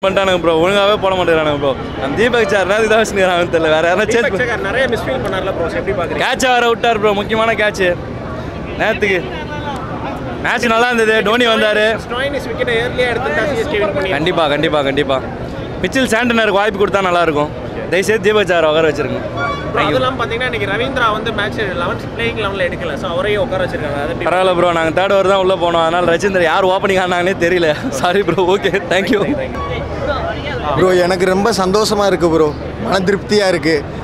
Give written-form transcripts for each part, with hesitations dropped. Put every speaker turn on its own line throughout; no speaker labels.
பண்ணிட்டானுங்க bro, ஒழுங்காவே போட மாட்டேங்கிறானுங்க bro. அந்த தீபக் சார் தான் இதாக வச்சுக்கிறாங்க தெரியல, வேற யாராவது சேஞ்ச் பண்ணி
நிறைய மிஸ்ஃபீல் பண்ணார்ல ப்ரோ, எப்படி பார்க்குறீங்க?
கேட்சை வேற விட்டார் ப்ரோ, முக்கியமான கேட்சு நேரத்துக்கு. மேட்ச் நல்லா இருந்தது, டோனி வந்தார். கண்டிப்பாக கண்டிப்பாக கண்டிப்பாக மிச்சில் சாண்டனருக்கு வாய்ப்பு கொடுத்தா நல்லாயிருக்கும். தயவுசெய்து தீபக் சார் உட்கார வச்சிருங்க.
அதெல்லாம் பார்த்தீங்கன்னா இன்னைக்கு ரவீந்திரா வந்து மேட்ச் 11th பிளேயிங் லெவலில் எடுக்கல, ஸோ அவரையும் உட்கார வச்சிருக்காங்க. அது
பரவாயில்ல ப்ரோ, நாங்கள் தேர்ட் ஓவர் தான் உள்ளே போனோம், அதனால் ரச்சிந்தர் யார் ஓப்பனிங் ஆனாங்கன்னே தெரியல. Sorry bro. Okay, thank you
bro. எனக்கு ரொம்ப சந்தோஷமாக இருக்குது ப்ரோ, மன திருப்தியாக இருக்குது.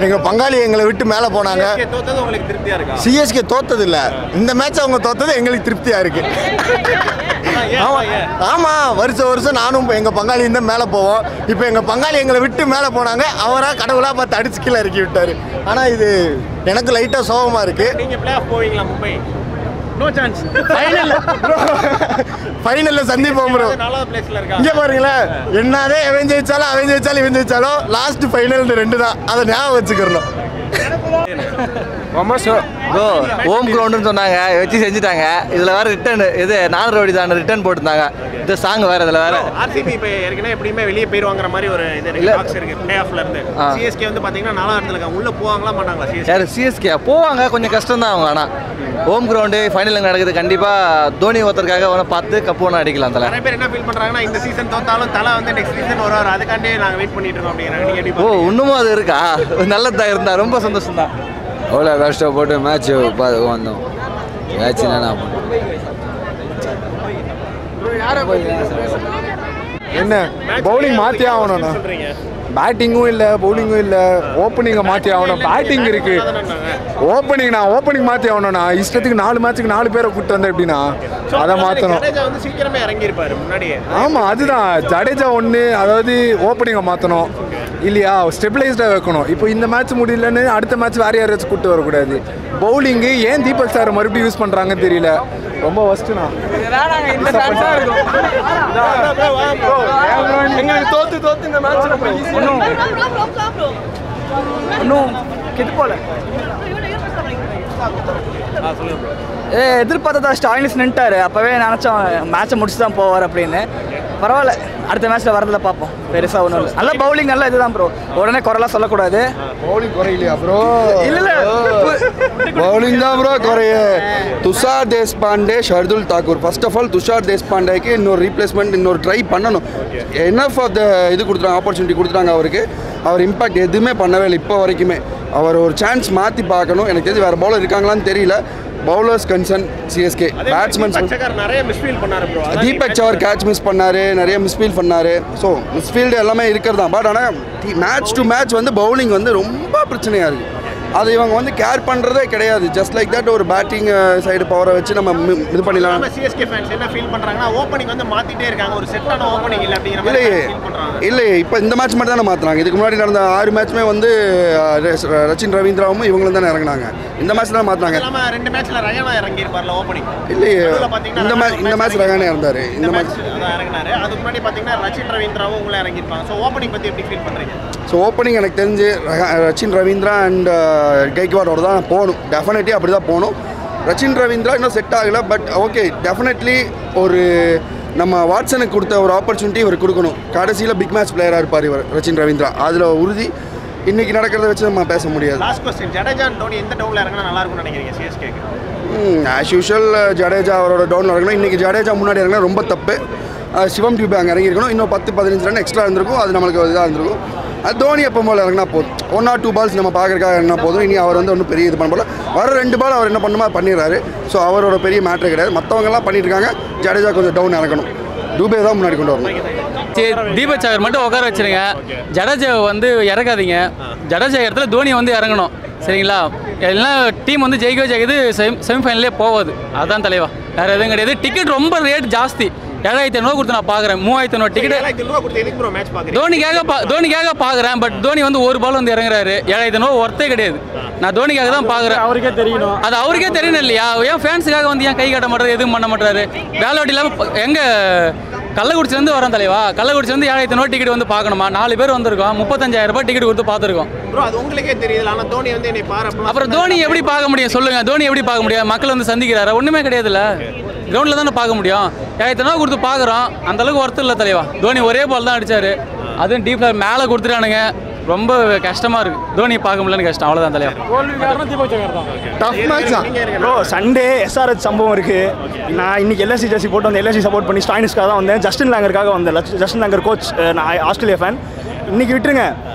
எங்கள் பங்காளி எங்களை விட்டு மேலே போனாங்க.
தோத்தது உங்களுக்கு திருப்தியாக இருக்கா?
சிஎஸ்கே தோத்தது இல்லை, இந்த மேட்ச் அவங்க தோத்தது எங்களுக்கு திருப்தியாக இருக்குது. ஆமாம், வருஷம் நானும் எங்கள் பங்காளியும் தான் மேலே போவோம். இப்போ எங்கள் பங்காளி எங்களை விட்டு மேலே போனாங்க, அவராக கடவுளாக பார்த்து அடிச்சு கீழே இறக்கி விட்டார். ஆனால் இது எனக்கு லைட்டாக சோகமாக இருக்குது.
நீங்கள் பிளே ஆஃப் போவீங்களா மும்பை? No chance.
ஃபைனலில் சந்திப்போம் ப்ரோ.
4வது பிளேஸ்ல இருக்கா?
இங்கே பாருங்களேன், என்னதே அவன் ஜெயிச்சாலும் இவன் ஜெயிச்சாலும் லாஸ்ட் ஃபைனல் 2 தான், அதை ஞாபகம் வச்சுக்கிறணும்.
ப்ரோ, ஹோம் கிரவுண்டுன்னு சொன்னாங்க, வச்சு செஞ்சுட்டாங்க. இதில் வேறு ரிட்டர்ன் இது 4 ரவுடி தான் ரிட்டர்ன் போட்டுருந்தாங்க. இது சாங் வேறு, இதில் வேறு
ஆர்சிபி இப்போ ஏற்கனவே எப்படியுமே வெளியே போயிருவாங்கிற மாதிரி ஒரு இது இருக்கு பிளே ஆஃப்ல இருந்து. சிஎஸ்கே வந்து பார்த்தீங்கன்னா 4வது இடத்துல இருக்காங்க, உள்ளே போவாங்களா மாட்டாங்களா?
யார் சிஎஸ்கே போவாங்க, கொஞ்சம் கஷ்டம் தான் அவங்க. ஆனால் ஹோம் கிரவுண்டு ஃபைனல் நடக்குது, கண்டிப்பாக தோனி ஒருத்தருக்காக ஒன்று பார்த்து கப்பு ஒன்று அடிக்கலாம். தலை
நிறைய பேர் என்ன ஃபீல் பண்ணுறாங்கன்னா, இந்த சீசன் தோத்தாலும் தலை வந்து நெக்ஸ்ட் சீசன் வருவார், அதுக்காண்டி நாங்கள் வெயிட் பண்ணிட்டு இருக்கோம் அப்படிங்கிறாங்க.
ஓ, இன்னமும் அது இருக்கா? நல்லதாக இருந்தா ரொம்ப சந்தோஷம் தான்.
அவ்வளோ கஷ்டப்பட்டு மேட்ச் வந்தோம். மேட்ச்
என்ன பவுலிங் மாற்றி ஆகணும்ண்ணா. பேட்டிங்கும் இல்லை, பவுலிங்கும் இல்லை, ஓப்பனிங்கை மாற்றி ஆகணும். பேட்டிங் இருக்கு, ஓப்பனிங் மாற்றி ஆகணும்ண்ணா. இஷ்டத்துக்கு 4 மேட்சுக்கு 4 பேரை கூப்பிட்டு வந்தேன் எப்படின்னா அதை மாற்றணும்.
சீக்கிரமே இறங்கியிருப்பாரு முன்னாடியே.
ஆமாம், அதுதான் ஜடேஜா ஒன்று, அதாவது ஓப்பனிங்கை மாற்றணும் இல்லையா, ஸ்டெபிளைஸ்டாக வைக்கணும். இப்போ இந்த மேட்ச் முடியலன்னு அடுத்த மேட்ச் வேறு யாராச்சும் கூப்பிட்டு வரக்கூடாது. பவுலிங்கு ஏன் தீபக் சார் மறுபடியும் யூஸ் பண்ணுறாங்கன்னு தெரியல, ரொம்ப ஃபஸ்ட்டுண்ணா. எங்களுக்கு தோத்து இந்த மேட்ச் ஒன்றும் கெட்டு போல.
எதிர்பார்த்ததா ஸ்டாலினிஸ் நின்ட்டாரு, அப்போவே நினச்சோம் மேட்சை முடிச்சு தான் போவார் அப்படின்னு. பரவாயில்ல, அடுத்த மேட்ச்சில் வரதில் பார்ப்போம். பெருசாக ஒன்றும் இல்லை, நல்ல பவுலிங், நல்லா இதுதான் ப்ரோ. உடனே குறைலாம் சொல்லக்கூடாது.
பவுலிங் குறையிலையா ப்ரோ?
இல்லை
பவுலிங் தான் ப்ரோ குறைய. Tushar Deshpande, Shardul Thakur. First of all Tushar தேஷ்பாண்டேக்கு இன்னொரு ரீப்ளேஸ்மெண்ட், இன்னொரு ட்ரை பண்ணணும். எனஃப் ஆஃப் த இது கொடுத்துட்டாங்க, ஆப்பர்ச்சுனிட்டி கொடுத்துட்டாங்க அவருக்கு. அவர் இம்பாக்ட் எதுவுமே பண்ணவே இல்லை இப்போ வரைக்குமே. அவர் ஒரு சான்ஸ் மாற்றி பார்க்கணும். எனக்கு தெரிஞ்சு வேறு பவுலர் இருக்காங்களான்னு தெரியல. பவுலர்ஸ் கன்சர்ன் சிஎஸ்கே, பேட்ஸ்மேன்
நிறைய மிஸ்ஃபீல் பண்ணாரு bro.
Deepak Chahar catch miss பண்ணாரு, நிறைய மிஸ்ஃபீல் பண்ணாரு. ஸோ மிஸ்ஃபீல்டு எல்லாமே இருக்கிறது தான். பட் ஆனால் மேட்ச் டு மேட்ச் வந்து பவுலிங் வந்து ரொம்ப பிரச்சனையாக இருக்குது. அது இவங்க வந்து கேர் பண்ணுறதே கிடையாது. ஜஸ்ட் லைக் தட் ஒரு பேட்டிங் சைடு பவரை வச்சு நம்ம இது பண்ணிடலாம்.
சிஎஸ்கே ஃபேன்ஸ் என்ன ஃபீல் பண்ணுறாங்கன்னா, ஓப்பனிங் வந்து மாற்றிட்டே இருக்காங்க, ஒரு செட்டான ஓப்பனிங் இல்லை அப்படிங்கிற மாதிரி ஃபீல் பண்ணுறாங்க.
இல்லையே, இப்போ இந்த மேட்ச் மட்டும் தானே மாற்றுறாங்க. இதுக்கு முன்னாடி நடந்த 6 மேட்ச்சுமே வந்து ரச்சின் ரவீந்திராவும் இவங்களும் தானே இறங்கினாங்க. இந்த மேட்ச் தான் மாற்றுறாங்க.
2 மேட்ச்ல ரயானா இறங்கியிருப்பார்ல ஓப்பனிங்.
இல்லையே, இந்த மேட்ச் ரயானா இருந்தார்.
இந்த மேட்ச் இறங்கினாரு. அதுக்கு முன்னாடி பார்த்தீங்கன்னா ரச்சின் ரவீந்திராவும் உங்களை இறங்கியிருப்பாங்க. ஸோ ஓப்பனிங் பற்றி எப்படி ஃபீல் பண்ணுறீங்க?
ஸோ ஓப்பனிங் எனக்கு தெரிஞ்சு ரச்சின் ரவீந்திரா அண்ட் கைக்வாடோட தான் போகணும். டெஃபினெட்லி அப்படி தான் போகணும். ரச்சின் ரவீந்திரா இன்னும் செட் ஆகலை. பட் ஓகே, டெஃபினெட்லி ஒரு நம்ம வாட்ஸனுக்கு கொடுத்த ஒரு ஆப்பர்ச்சுனிட்டி இவர் கொடுக்கணும். கடைசியில் பிக் மேட்ச் பிளேயராக இருப்பார் இவர் ரச்சின் ரவீந்திரா, அதில் உறுதி. இன்றைக்கி நடக்கிறத வச்சு நம்ம பேச முடியாது.
லாஸ்ட் கொஸ்டின், ஜடேஜா டோனி எந்த டவுனில் இறங்கினா நல்லா இருக்கும்னு நினைக்கிறீங்க சிஎஸ்கேக்கு?
ஆஸ் யூஷுவல் ஜடேஜா அவரோட டவுனில் இறங்கணும். இன்றைக்கி ஜடேஜா முன்னாடி இறங்கினா ரொம்ப தப்பு. சிவம் டியூபே அங்கே இறங்கியிருக்கணும். இன்னும் 10-15 ரன் எக்ஸ்ட்ரா இருந்திருக்கும், அது நம்மளுக்கு இதாக இருந்திருக்கும். அது தோனி எப்போ போல் இறங்கினா போதும். 1 or 2 பால்ஸ் நம்ம பார்க்குறக்காக இறங்கினா போதும். இனி அவர் வந்து ஒன்றும் பெரிய இது பண்ண போல. வர 2 பால் அவர் என்ன பண்ணுமா பண்ணிடுறாரு. ஸோ அவரோட பெரிய மேட்ரு கிடையாது. மற்றவங்கெல்லாம் பண்ணிட்டு இருக்காங்க. ஜடேஜா கொஞ்சம் டவுன் இறங்கணும். டூபே தான் முன்னாடி கொண்டு வரணும்.
சரி, தீபக் சாகர் மட்டும் உட்கார வச்சுருங்க, ஜடேஜா வந்து இறக்காதீங்க. ஜடேஜா இடத்துல தோனி வந்து இறங்கணும், சரிங்களா? எல்லாம் டீம் வந்து ஜெயிக்குது, செமிஃபைனலே போகாது. அதுதான் தலைவா, வேறு எதுவும் கிடையாது. டிக்கெட் ரொம்ப ரேட் ஜாஸ்தி. 7500 கொடுத்து நான் பார்க்குறேன். 3500 டிக்கெட் தோனிக்காக பார்க்குறேன். பட் தோனி வந்து ஒரு பால் வந்து இறங்குறாரு. 7500 ஒர்த்தே கிடையாது. நான் தோனிக்காக தான் பார்க்குறேன்.
அவருக்கே தெரியணும்,
அது அவருக்கே தெரியணும் இல்லையா? ஏன் ஃபேன்ஸுக்காக வந்து ஏன் கை காட்ட மாட்டாரு, எதுவும் பண்ண மாட்டாரு? வேலைவாட்டி இல்லாமல் எங்கே கள்ளக்குறிச்சிலேருந்து வரேன் தலைவா. கள்ளக்குறிச்சிலேருந்து 7500 டிக்கெட் வந்து பார்க்கணுமா? 4 பேர் வந்திருக்கோம். 35,000 ரூபாய் டிக்கெட் கொடுத்து பார்த்துருக்கோம். அப்புறம் தோனி எப்படி பார்க்க முடியும் சொல்லுங்கள்? தோனி எப்படி பார்க்க முடியும்? மக்கள் வந்து சந்திக்கிறாரா? ஒன்றுமே கிடையாதுல்ல. கிரவுண்டில் தானே பார்க்க முடியும். எத்தனை கொடுத்து பார்க்குறோம், அந்தளவுக்கு ஒர்த்து இல்லை தலைவா. தோனி ஒரே பால் தான் அடித்தார், அதுவும் டீப்பில் மேலே கொடுத்துட்டானுங்க. ரொம்ப கஷ்டமாக இருக்குது, தோனியை பார்க்க முடியலன்னு கஷ்டம், அவ்வளோதான் தலைவா.
டஃப் மேட்ச் தான்
ப்ரோ. சண்டே எஸ்ஆர்ஹெச் சம்பவம் இருக்குது. நான் இன்னைக்கு எல்எஸ்சி ஜெர்சி போட்டு வந்து எல்எஸ்சி சப்போர்ட் பண்ணி ஸ்டாயினிஸ்க்காக தான் வந்தேன். ஜஸ்டின் லேங்கருக்காக வந்தேன். ஜஸ்டின் லேங்கர் கோச், நான் ஆஸ்திரேலியா ஃபேன். இன்னைக்கு விட்டுருங்க,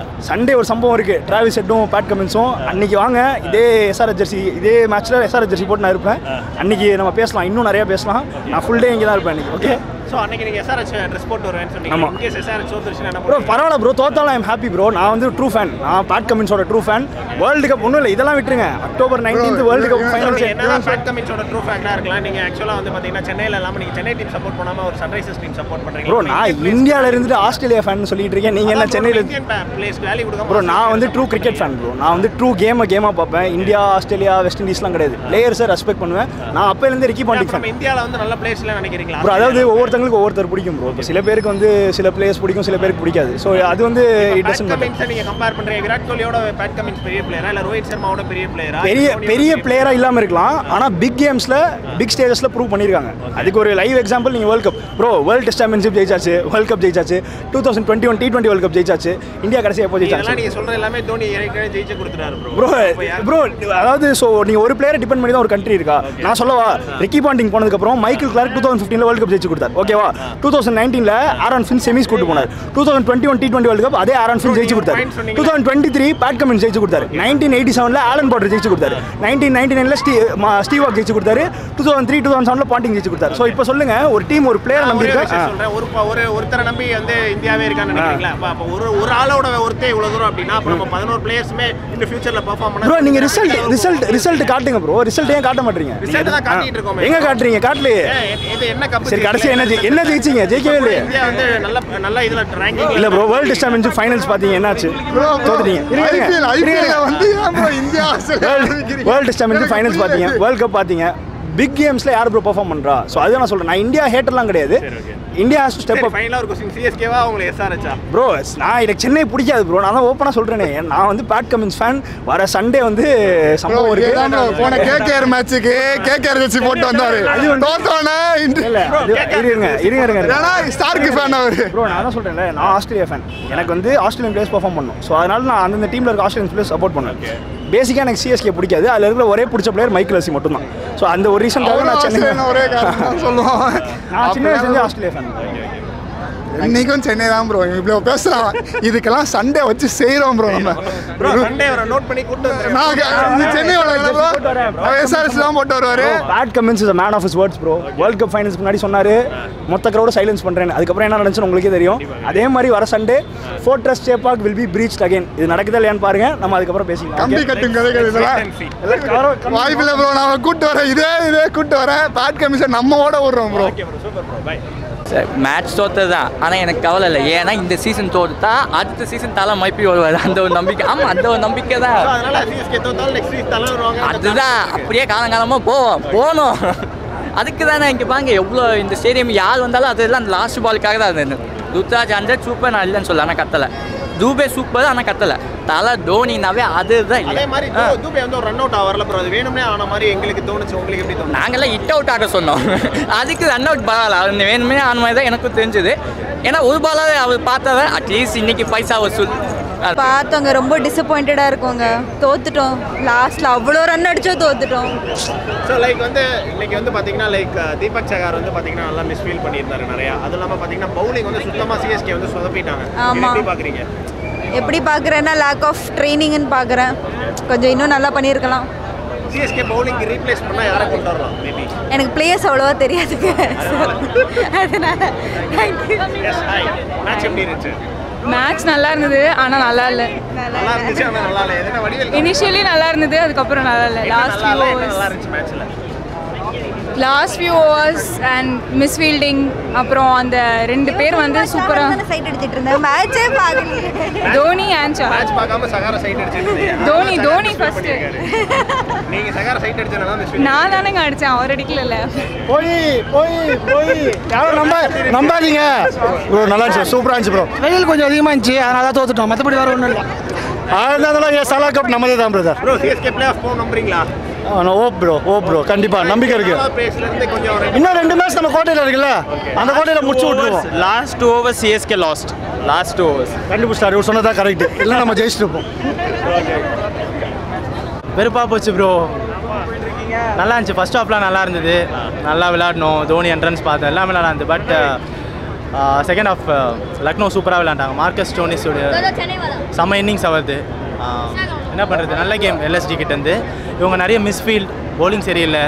சண்டே ஒரு சம்பவம் இருக்குது. டிராவிஸ் ஹெட்டும் பேட் கமின்ஸும் அன்றைக்கி வாங்க, இதே எஸ்ஆர்ஹெச் ஜெர்சி, இதே மேட்ச்சில் எஸ்ஆர்ஹெச் ஜெர்சி போட்டு நான் இருப்பேன். அன்றைக்கி நம்ம பேசலாம், இன்னும் நிறையா பேசலாம். நான் ஃபுல் டே இங்கே தான் இருப்பேன் இன்றைக்கி. ஓகே.
ஸோ அன்னைக்கு நீங்கள் எஸ்ஆர்ஹெச் ட்ரெஸ் போட்டு வருவேன்னு சொன்னீங்க.
ஆமாம்.
இன்கேஸ் எஸ்ஆர்ஹெச் தோத்துருச்சுன்னா என்ன
ப்ரோ பரவாயில்ல ப்ரோ, தோத்தாலும் ஐம் ஹாப்பி ப்ரோ. நான் வந்து ட்ரூ ஃபேன், நான் பேட் கமின்ஸோட ட்ரூ ஃபேன். வேர்ல்டு கப் ஒன்றும் இல்லை, இதெல்லாம் விட்டுருங்க. October 19 world cup final.
என்னதான் பேட் கமின்ஸோட ட்ரூ ஃபேனாக இருக்கலாம், நீங்கள் ஆக்சுவலாக வந்து பார்த்தீங்கன்னா சென்னையில் இல்லாமல் நீங்கள் சென்னை டீம் சப்போர்ட் பண்ணாமல் ஒரு சன்ரைசர்ஸ் டீம் சப்போர்ட் பண்ணுறீங்க
ப்ரோ. நான் இந்தியாவில் இருந்துட்டு ஆஸ்திரேலியா ஃபேன் சொல்லிட்டு இருக்கேன். நீங்கள் என்ன சென்னையில்
பிளேஸ் வேல்யூ கொடுக்க
ப்ரோ? நான் வந்து ட்ரூ கிரிக்கெட் ஃபேன் ப்ரோ. நான் வந்து ட்ரூ கேமாக பார்ப்பேன். இந்தியா, ஆஸ்திரேலியா, வெஸ்ட் இண்டீஸ்லாம் கிடையாது. பிளேயர்ஸை ரெஸ்பெக்ட் பண்ணுவேன். நான் அப்போலேருந்து ரிக்கி பாண்டிங் ஃபேன்.
இந்தியாவில் வந்து நல்ல பிளேஸ்லாம் நினைக்கிறீங்களா
ப்ரோ? அதாவது ஒவ்வொருத்தங்களுக்கு ஒவ்வொருத்தர் பிடிக்கும் ப்ரோ. இப்போ சில பேருக்கு வந்து சில பிளேயர்ஸ் பிடிக்கும், சில பேருக்கு பிடிக்காது. ஸோ அது வந்து இட் டசன்ட் மேட்டர்.
நீங்கள் கம்பேர் பண்ணுறீங்க, விராட் கோலியோட பேட் கமின்ஸ் பெரிய பிளேயரா இல்லை ரோஹித் சர்மாவோட பெரிய பிளேயரா?
பெரிய பிளேயராக இல்லாமல் இருக்கலாம், ஆனால் பிக் கேம்ஸில் பிக் ஸ்டேஜஸில் ப்ரூவ் பண்ணியிருக்காங்க. அதுக்கு ஒரு லைவ் எக்ஸாம்பிள் நீங்கள் world cup bro. World test championship ஜெயிச்சாச்சு, வேர்ல்ட் கப் ஜெயிச்சாச்சு, 2021 T20 வேர்ல்ட் கப் ஜெயிச்சாச்சு. இந்தியா கடைசியாக எப்போ ஜெயிச்சாச்சு?
நீங்கள் சொல்கிற எல்லாமே தோனி ஏற்கனவே ஜெயிச்சு கொடுத்துட்டாரு
ப்ரோ. அதாவது ஸோ நீங்கள் ஒரு பிளேயரை டிபெண்ட் பண்ணி தான் ஒரு கண்ட்ரி இருக்கா? நான் சொல்லவா, ரிக்கி பாண்டிங் போனதுக்கப்புறம் மைக்கேல் கிளார்க் 2015 வேர்ல்ட் கப் ஜெயிச்சு கொடுத்தார். ஓகேவா? 2019 ஆரன் ஃபின் செமிஸ் கூட்டு போனார். 2021 T20 வேர்ல்ட் கப் அதே ஆரன் ஃபின் ஜெயிச்சு கொடுத்தாரு. 2023 பேட் கமின்ஸ் ஜெயிச்சு கொடுத்தாரு. 1987 ஆலன் பார்டர் ஜெயிச்சு கொடுத்தாரு. 1999 ஸ்டீவ் வாக் ஜெயிச்சு கொடுத்தாரு. 2003 2007 பாண்டிங் ஜெயிச்சு கொடுத்தாரு. ஸோ இப்போ சொல்லுங்க, ஒரு டீம் ஒரு பிளேயர் நம்பி இருக்கா?
ஒருத்தரை நம்பி வந்து இந்தியாவே இருக்கான்னு நினைக்கிறீங்களா? அப்போ ஒரு ஆளோட ஒருத்தே இவ்வளோ தூரம் அப்படின்னா அப்போ நம்ம 11 பிளேயர்ஸுமே இந்த ஃபியூச்சர்ல பெர்ஃபார்ம் பண்ண
ப்ரோ. நீங்க ரிசல்ட் காட்டுங்க ப்ரோ. ரிசல்ட் ஏன் காட்ட மாட்டீங்க?
ரிசல்ட் தான் காட்டிட்டு இருக்கோம்.
எங்க காட்டுறீங்க? காட்டலையே.
இது என்ன கப்?
சரி, கடைசி என்ன ஜெயிச்சீங்க? ஜெயிக்கவே இல்லையே.
இந்தியா வந்து நல்ல இதுல ரேங்கிங்
இல்ல bro. World test championship finals பாத்தீங்க, என்னாச்சு? தோத்துட்டீங்க. வேர்ல்ட் டெஸ்ட் சாம்பியன்ஷிப் ஃபைனல்ஸ் பாத்தீங்க, வேர்ல்ட் கப் பாத்தீங்க, பிக் கேம்ஸ்ல யார் ப்ரோ பெர்ஃபார்ம் பண்றா? ஸோ அதுதான் நான் சொல்றேன். நான் இந்தியா ஹேட்டர்லாம் கிடையாது. India has to step up.
ஃபைனலா ஒரு क्वेश्चन சிஎஸ்கேவா உங்களுக்கு எஸ்ஆர்ஹெச்சா?
ப்ரோ நான் எனக்கு சென்னை பிடிக்காது ப்ரோ. நான் தான் ஓப்பனாக சொல்கிறேனே, நான் வந்து பேட் கமின்ஸ் ஃபேன். வர சண்டே வந்து சம்பவம் இருக்கு.
போன கேகேஆர் மேட்ச்சுக்கு கேகேஆர் ஜெர்சி போட்டு வந்தாரு, தோத்தோனே
இருங்க
ஸ்டார்க்கு ஃபேன் அவரு.
ப்ரோ நான் தான் சொல்கிறேன்ல, நான் ஆஸ்திரேலியா ஃபேன். எனக்கு வந்து ஆஸ்திரேலியன் பிளேயர்ஸ் பெர்ஃபார்ம் பண்ணணும். ஸோ அதனால நான் அந்தந்த டீமில் இருக்க ஆஸ்திரேலியன் பிளேயர்ஸ் சப்போர்ட் பண்ணுவேன். பேசிக்காக எனக்கு சிஎஸ்கே பிடிக்காது. அதில் இருக்கிற ஒரே பிடிச்ச பிளேயர் மைக்கேல் ஹசி மட்டும் தான். ஸோ அந்த ஒரு ரீசன்காக நான் சென்னை
சொல்லுவோம்.
நான் சின்ன வயசுலேருந்து ஆஸ்திரேலியா ஃபேன்.
இன்னைக்கும் சென்னை தான் ப்ரோ. இவ்வளோ பேசலாம், இதுக்கெல்லாம் சண்டே வச்சு செய்கிறோம் ப்ரோ. நம்ம
ப்ரோ சண்டே வர நோட் பண்ணி கூட்டு
நாங்கள் சென்னையோட எஸ்ஆர்எஸ் தான் போட்டு வருவார்.
Pat Cummins is a man of his words bro. World cup ஃபைனல்ஸ்க்கு முன்னாடி சொன்னார், மொத்த க்ரௌட சைலன்ஸ் பண்ணுறேன்னு. அதுக்கப்புறம் என்ன நடந்துச்சுன்னு உங்களுக்கே தெரியும். அதே மாதிரி வர Sunday fortress Chepauk will be breached again. இது நடக்குதா இல்லையான்னு பாருங்க, நம்ம அதுக்கப்புறம் பேசிக்கலாம்.
கம்பி கட்டும் கதைகள் இதெல்லாம் வாய்ப்பில்லை ப்ரோ. நான் கூப்பிட்டு வரேன், இதே கூப்பிட்டு வரேன். பேட் கமிஷன் நம்ம ஓட விடுறோம் bro.
Super bro, bye.
Match தோற்றது தான், ஆனால் எனக்கு கவலை இல்லை. ஏன்னா இந்த சீசன் தோற்றுட்டா அடுத்த சீசன் தலை மைப்பி வருவார், அந்த ஒரு நம்பிக்கை. ஆமாம், அந்த ஒரு நம்பிக்கை தான்.
அதனால சிஎஸ்கே தோத்தாலும் நெக்ஸ்ட் வீக் தலை வருவாங்க.
அதுதான், அப்படியே காலங்காலமாக போகணும். அதுக்கு தானே இங்கே பாருங்க, எவ்வளோ இந்த ஸ்டேடியம் யார் வந்தாலும் அதெல்லாம் அந்த லாஸ்ட் பாலுக்காக தான் இருந்தது. ருத்ராஜ் 100 சூப்பர், நான் இல்லைன்னு சொல்ல, ஆனால் கத்தலை. தூபே சூப்பர், ஆனால் கத்தலை. தலை தோனினாவே அதுதான் இல்லை.
அதே மாதிரி தூபே வந்து ஒரு ரன் அவுட் ஆகல ப்ரோ. அது வேணும்னே ஆன மாதிரி எங்களுக்கு தோணுச்சு. உங்களுக்கு எப்படி தோணுச்சு?
நாங்கள்லாம் ஹிட் அவுட் ஆக சொன்னோம், அதுக்கு ரன் அவுட் பரவாயில்ல. அது வேணுமே ஆன மாதிரி தான் எனக்கும் தெரிஞ்சுது. ஏன்னா ஒரு பாலாக அவர் பார்த்தத அட்லீஸ்ட் இன்னைக்கு பைசா வசூல்
பார்த்தவங்க ரொம்ப டிசப்பாயிண்டடாக இருக்குங்க. தோத்துட்டோம், லாஸ்ட்டில் அவ்வளோ ரன் அடிச்சோ தோத்துட்டோம்.
ஸோ லைக் வந்து இன்னைக்கு வந்து பார்த்தீங்கன்னா லைக் தீபக் சகார் வந்து பார்த்தீங்கன்னா நல்லா மிஸ்ஃபீல் பண்ணியிருந்தாரு நிறையா. அதுவும் இல்லாமல் பார்த்தீங்கன்னா பவுலிங் வந்து சுத்தமாக சிஎஸ்கே வந்து சொதப்பிட்டாங்க. எப்படி பார்க்குறீங்க?
எப்படி பார்க்குறேன்னா லேக் ஆஃப் ட்ரைனிங்னு பார்க்குறேன். கொஞ்சம் இன்னும் நல்லா பண்ணியிருக்கலாம்.
சிஎஸ்கே பவுலிங்க்கு ரீப்ளேஸ் பண்ணால் யாரை கொண்டு வரலாம்? மேபி
எனக்கு பிளேயர்ஸ் அவ்வளோவா தெரியாதுங்க, அதனால தேங்க்யூ.
மேட்ச் எப்படி இருந்துச்சு?
மேட்ச் நல்லா இருந்தது, ஆனால் நல்லா இல்லை.
நல்லா இருந்துச்சு, ஆனால் நல்லா இல்லை. எதனா வடிவேல்
இனிஷியலி நல்லா இருந்தது, அதுக்கப்புறம் நல்லா இல்லை.
லாஸ்ட் நல்லா இருந்துச்சு மேட்ச்சில்.
Last few overs and misfielding, அப்புறம் அந்த 2 பேர் வந்து சூப்பராக
சைட் அடிச்சிட்டு இருந்தேன். மேட்சே பார்க்கல.
தோனி அண்ட் சஹார்.
மேட்ச் பார்க்காம சகார சைட் அடிச்சிருந்தீங்க.
தோனி ஃபர்ஸ்ட்.
நீங்க சகார சைட் அடிச்சனால மிஸ்ஃபீல்.
நான் தானேங்க அடித்தேன், அவர் அடிக்கல.
போய் யாரும் நம்பாதீங்க ப்ரோ. நல்லா இருந்துச்சு, சூப்பராக இருந்துச்சு ப்ரோ.
வெயில் கொஞ்சம் அதிகமாக இருந்துச்சு, அதனால தான் தோத்துட்டோம். மற்றபடி வேறு ஒன்றும் இல்லை.
அதனால சலா கப் நம்மதே தான் brother.
Bro CSK play off போக நம்புறீங்களா?
ஓ ப்ரோ கண்டிப்பாக நம்பிக்கை இருக்கு.
பேஸ்லேருந்து கொஞ்சம்
இன்னும் 2 மேட்ச் நம்ம கோட்டையில் இருக்குல்ல, அந்த கோட்டையில் முடிச்சு விட்டுருவோம்.
Last 2 overs CSK last. Last 2 overs
கண்டுபிடிச்சார், இவர் சொன்னதான் கரெக்ட். இல்லை நம்ம ஜெயிச்சுட்டு இருப்போம்.
வெறுப்பாக போச்சு ப்ரோ. நல்லா இருந்துச்சு, ஃபர்ஸ்ட் ஹாஃப்லாம் நல்லா இருந்தது, நல்லா விளையாடணும், தோனி என்ட்ரன்ஸ் பார்த்தேன், எல்லாமே நல்லா இருந்தது. பட் செகண்ட் ஹாஃப் லக்னோ சூப்பராக விளையாண்டாங்க. மார்க்கஸ் ஸ்டோனிஸோடைய செம்ம இன்னிங்ஸ் ஆகுது. என்ன பண்ணுறது, நல்ல கேம் எல்எஸ்டி கிட்டேருந்து. இவங்க நிறைய மிஸ்ஃபீல்ட், பவுலிங் சரியில்லை,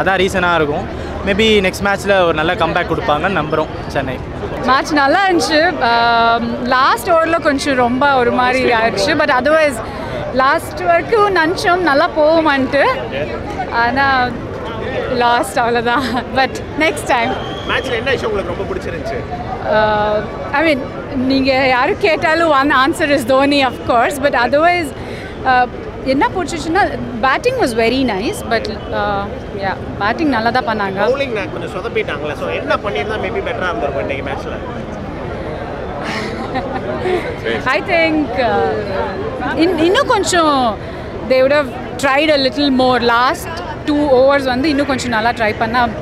அதான் ரீசனாக இருக்கும். மேபி நெக்ஸ்ட் மேட்ச்சில் ஒரு நல்ல கம்பேக் கொடுப்பாங்கன்னு நம்புகிறோம் சென்னை.
மேட்ச் நல்லா இருந்துச்சு. லாஸ்ட் ஓவரில் கொஞ்சம் ரொம்ப ஒரு மாதிரி ஆயிடுச்சு. பட் அதர்வைஸ் லாஸ்ட் வரைக்கும் நினச்சோம் நல்லா போவோமான்ட்டு. ஆனால் லாஸ்ட் அவ்வளோதான். பட் நெக்ஸ்ட் டைம்
மேட்ச்சில் என்ன விஷயம் உங்களுக்கு ரொம்ப பிடிச்சிருந்துச்சு?
ஐ மீன் நீங்கள் யாரும் கேட்டாலும் one answer is Dhoni of course. But otherwise என்ன பிடிச்சிச்சுன்னா batting was very nice. But yeah batting நல்லா தான் பண்ணாங்க.
பவுலிங் கொஞ்சம் சொதப்பிட்டாங்களே, ஸோ என்ன பண்ணியிருந்தா மேபி பெட்டராக இருந்திருக்கும் இன்றைக்கி மேட்ச்சில்?
I think இன்னும் கொஞ்சம் they would have tried a little more. Last 2 overs வந்து இன்னும் கொஞ்சம் நல்லா ட்ரை பண்ணால்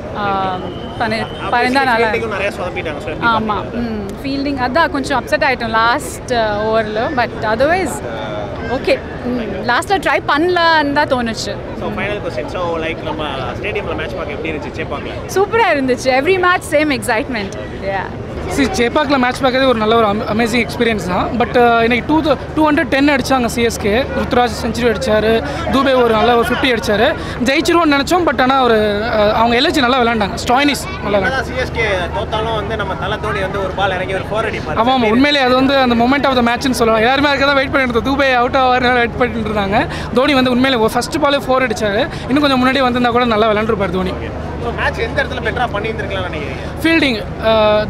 பண்ணியிருந்தா நல்லா.
நிறைய சொதப்பிட்டாங்க.
ஆமாம், ஃபீல்டிங் அதான் கொஞ்சம் அப்செட் ஆகிட்டோம் லாஸ்ட் ஓவரில். பட் அதர்வைஸ் ஓகே, லாஸ்ட்டில் ட்ரை பண்ணலான்னு தான் தோணுச்சு.
So final question, so like நம்ம ஸ்டேடியமில் மேட்ச் பார்க்க எப்படி இருந்துச்சு? சேப்பாக்கில்
சூப்பராக இருந்துச்சு. Every match same excitement.
சேப்பாக்கில் மேட்ச் பார்க்கறது ஒரு நல்ல ஒரு அமேசிங் எக்ஸ்பீரியன்ஸ் தான். பட் இன்னைக்கு 210 அடித்தாங்க சிஎஸ்கே. ருத்ராஜ் செஞ்சுரி அடித்தார், தூபே ஒரு நல்ல ஒரு 50 அடித்தார். ஜெயிச்சிருவோம்னு நினச்சோம். பட் ஆனால் ஒரு அவங்க எல்எஸ்ஜி நல்லா விளையாண்டாங்க. ஸ்டாய்னிஸ் நல்லா விளையாண்டாங்க.
சிஎஸ்கே தோத்தாலும் வந்து நம்ம தலை தோனி வந்து ஒரு பால் இறங்கி ஒரு 4 அடிப்பார்.
ஆமாம், உண்மையிலே அது வந்து அந்த மொமெண்ட் ஆஃப் த மேட்ச்னு சொல்லலாம். எல்லாருமே அதுக்கு தான் வெயிட் பண்ணிட்டு இருந்தோம். தூபே அவுட் ஆவார் வெயிட் பண்ணிட்டு இருந்தாங்க. தோனி வந்து உண்மையிலே ஃபர்ஸ்ட் பாலே 4 அடித்தார். இன்னும் கொஞ்சம் முன்னாடி வந்திருந்தா கூட நல்லா விளையாண்டுருப்பார் தோனி.
ஸோ மேட்ச் எந்த இடத்துல பெட்டராக பண்ணியிருந்துருக்கலாம் நினைக்கிறீங்க?
ஃபீல்டிங்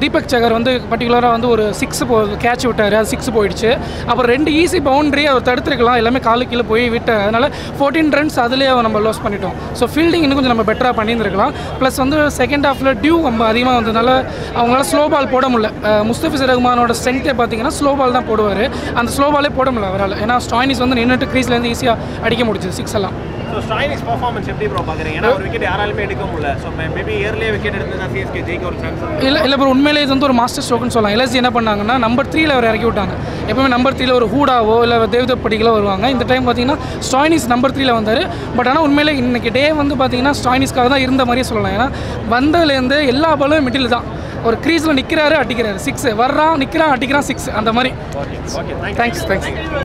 தீபக் சகர் வந்து பர்டிகுலராக வந்து ஒரு 6 கேட்ச் விட்டார். அது 6 போயிடுச்சு. அப்புறம் 2 ஈஸி பவுண்டரி அவர் தடுத்துருக்கலாம். எல்லாமே காலு கீழே போய் விட்டார். அதனால் 14 ரன்ஸ் அதுலேயே நம்ம லாஸ் பண்ணிட்டோம். ஸோ ஃபீல்டிங் இன்னும் கொஞ்சம் நம்ம பெட்டராக பண்ணியிருந்துருக்கலாம். ப்ளஸ் வந்து செகண்ட் ஹாஃபில் டியூ ரொம்ப அதிகமாக வந்ததுனால அவங்களால ஸ்லோ பால் போட முடியல. முஸ்தபிசர் ரஹ்மானோட ஸ்ட்ரென்த்தே பார்த்தீங்கன்னா ஸ்லோ பால் தான் போடுவார். அந்த ஸ்லோ பாலே போட முடியல அவரால். ஏன்னா ஸ்டாய்னிஸ் வந்து நின்றுட்டு க்ரீஸ்லேருந்து ஈஸியாக அடிக்க முடிஞ்சது 6 எல்லாம்.
ஸோ ஸ்டாய்னிஸ் பர்ஃபார்மன்ஸ் எப்படி ப்ரோ பார்க்குறீங்க? ஏன்னா ஒரு விக்கெட் யாராலுமே எடுக்க முடியல. ஸோ மேபி இயர்லியே விக்கெட் எடுத்து சிஎஸ்கே ஜெயிக்க ஒரு சான்ஸ்
இல்லை ப்ரோ, உண்மையிலே இது வந்து ஒரு மாஸ்டர் ஸ்ட்ரோக்னு சொல்லலாம். எல்எஸ்ஜி என்ன பண்ணாங்கன்னா நம்பர் 3ல் அவர் இறக்கி விட்டாங்க. எப்பவுமே நம்பர் 3ல் ஒரு ஹூடாவோ இல்லை தேவ்தப் படிகளோ வருவாங்க. இந்த டைம் பார்த்தீங்கன்னா ஸ்டாய்னிஸ் நம்பர் 3ல் வந்தார். பட் ஆனால் உண்மையிலே இன்னைக்கு டே வந்து பார்த்தீங்கன்னா ஸ்டாய்னிஸ்க்காக தான் இருந்த மாதிரியே சொல்லலாம். ஏன்னா வந்ததுலேருந்து எல்லா பாலும் மிடில் தான். ஒரு க்ரீஸில் நிற்கிறாரு, அடிக்கிறாரு 6, வர்றான், நிற்கிறான், அடிக்கிறான் 6, அந்த மாதிரி. தேங்க்ஸ்.